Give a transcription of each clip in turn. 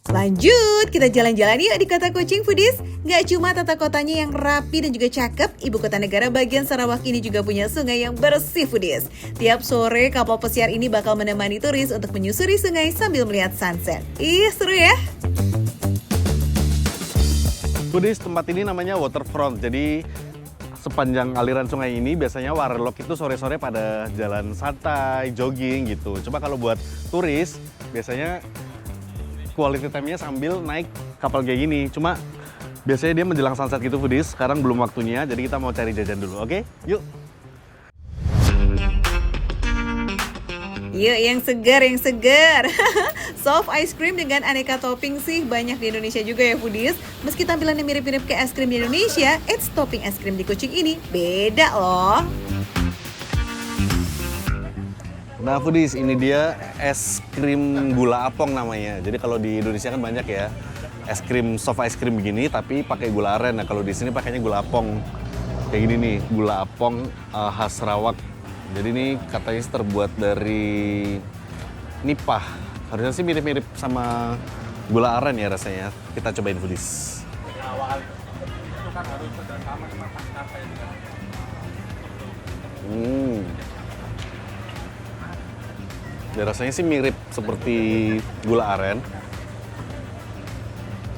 Lanjut, kita jalan-jalan yuk di kota Kucing Foodies. Gak cuma tata kotanya yang rapi dan juga cakep, ibu kota negara bagian Sarawak ini juga punya sungai yang bersih Foodies. Tiap sore kapal pesiar ini bakal menemani turis untuk menyusuri sungai sambil melihat sunset. Ih, seru ya? Foodies, tempat ini namanya waterfront, jadi sepanjang aliran sungai ini biasanya warlock itu sore-sore pada jalan santai, jogging gitu. Coba kalau buat turis, biasanya quality time-nya sambil naik kapal kayak gini. Cuma biasanya dia menjelang sunset gitu Foodies, sekarang belum waktunya, jadi kita mau cari jajan dulu, oke? Yuk! Yuk, yang segar. Soft ice cream dengan aneka topping sih banyak di Indonesia juga ya Foodies. Meski tampilannya mirip-mirip ke es krim di Indonesia, topping es krim di Kucing ini beda loh. Nah Foodies, ini dia es krim gula apong namanya. Jadi kalau di Indonesia kan banyak ya es krim, soft ice cream begini tapi pakai gula aren. Nah kalau di sini pakainya gula apong. Kayak gini nih, gula apong khas Sarawak. Jadi ini katanya terbuat dari nipah. Harusnya sih mirip-mirip sama gula aren ya rasanya. Kita cobain Foodies. Ya, rasanya sih mirip seperti gula aren.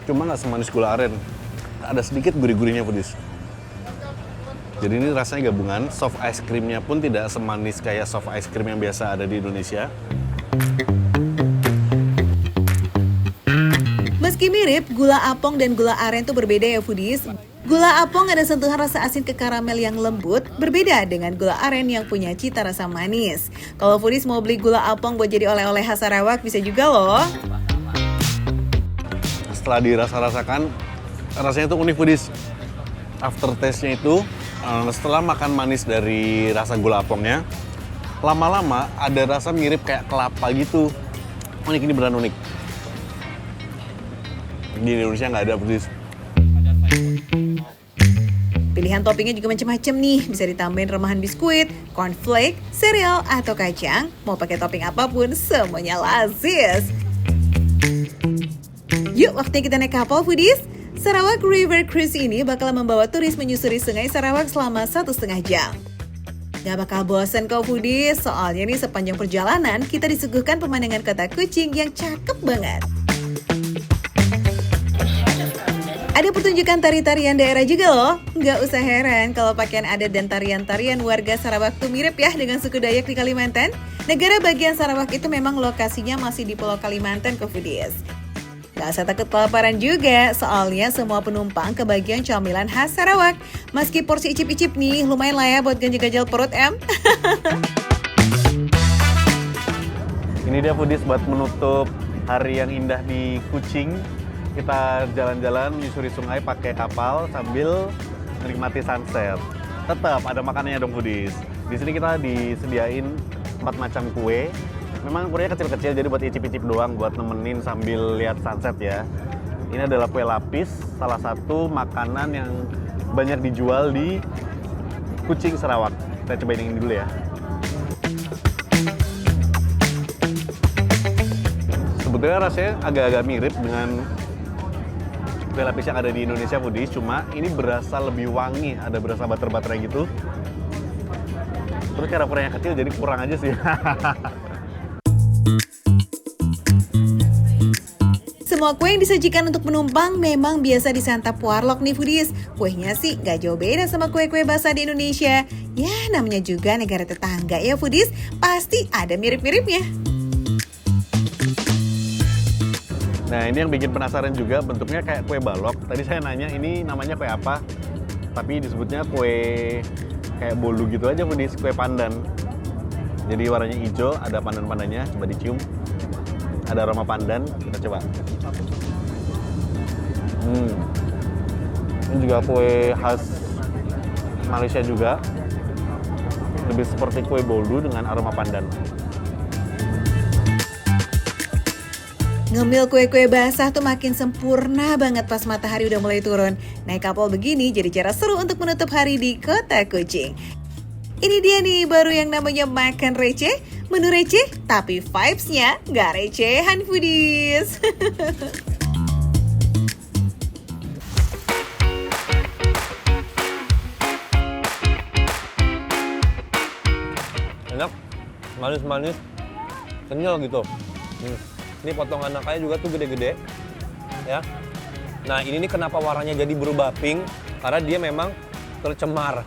Cuma nggak semanis gula aren. Ada sedikit gurih-gurihnya Foodies. Jadi ini rasanya gabungan, soft ice cream-nya pun tidak semanis kayak soft ice cream yang biasa ada di Indonesia. Meski mirip, gula apong dan gula aren tuh berbeda ya Foodies. Gula apong ada sentuhan rasa asin ke karamel yang lembut, berbeda dengan gula aren yang punya cita rasa manis. Kalau Foodies mau beli gula apong buat jadi oleh-oleh khas Sarawak bisa juga loh. Setelah dirasa-rasakan, rasanya tuh unik Foodies. Aftertaste-nya itu, setelah makan manis dari rasa gula apongnya, lama-lama ada rasa mirip kayak kelapa gitu. Unik, ini beneran unik. Di Indonesia nggak ada Foodies. Pilihan toppingnya juga macam-macam nih, bisa ditambahin remahan biskuit, cornflake, sereal, atau kacang. Mau pakai topping apapun, semuanya lazis. Yuk, waktunya kita naik kapal Foodies. Sarawak River Cruise ini bakal membawa turis menyusuri sungai Sarawak selama 1,5 jam. Gak bakal bosan kau Foodies, soalnya nih sepanjang perjalanan kita disuguhkan pemandangan kota Kucing yang cakep banget. Ada pertunjukan tari-tarian daerah juga loh. Nggak usah heran kalau pakaian adat dan tarian-tarian warga Sarawak tuh mirip ya dengan suku Dayak di Kalimantan. Negara bagian Sarawak itu memang lokasinya masih di Pulau Kalimantan, Foodies. Gak usah takut kelaparan juga, soalnya semua penumpang kebagian camilan khas Sarawak. Meski porsi icip-icip nih, lumayan lah ya buat ganjel-ganjel perut em. Ini dia Foodies buat menutup hari yang indah di Kucing. Kita jalan-jalan menyusuri sungai pakai kapal sambil menikmati sunset. Tetap ada makanannya dong Foodies. Di sini kita disediain 4 macam kue. Memang kurenya kecil-kecil jadi buat icip-icip doang buat nemenin sambil lihat sunset ya. Ini adalah kue lapis, salah satu makanan yang banyak dijual di Kucing Sarawak. Kita cobain yang ini dulu ya. Sebetulnya rasanya agak-agak mirip dengan kue lapis yang ada di Indonesia Foodies, cuma ini berasa lebih wangi, ada berasa butter-butternya gitu. Terus cara kurangnya kecil jadi kurang aja sih. Semua kue yang disajikan untuk penumpang memang biasa disantap warlock nih Foodies. Kuenya sih gak jauh beda sama kue-kue basah di Indonesia. Ya namanya juga negara tetangga ya Foodies, pasti ada mirip-miripnya. Nah ini yang bikin penasaran juga, bentuknya kayak kue balok. Tadi saya nanya ini namanya kue apa, tapi disebutnya kue kayak bolu gitu aja Foodies, kue pandan. Jadi warnanya hijau, ada pandan-pandannya, coba dicium. Ada aroma pandan, kita coba. Ini juga kue khas Malaysia juga. Lebih seperti kue bolu dengan aroma pandan. Ngemil kue-kue basah tuh makin sempurna banget pas matahari udah mulai turun. Naik kapal begini jadi cara seru untuk menutup hari di kota Kucing. Ini dia nih baru yang namanya makan receh. Menu receh, tapi vibes-nya nggak recehan foodies. Enak, manis-manis, kenyal gitu. Ini potongan nangkanya juga tuh gede-gede, ya. Nah ini nih kenapa warnanya jadi berubah pink? Karena dia memang tercemar,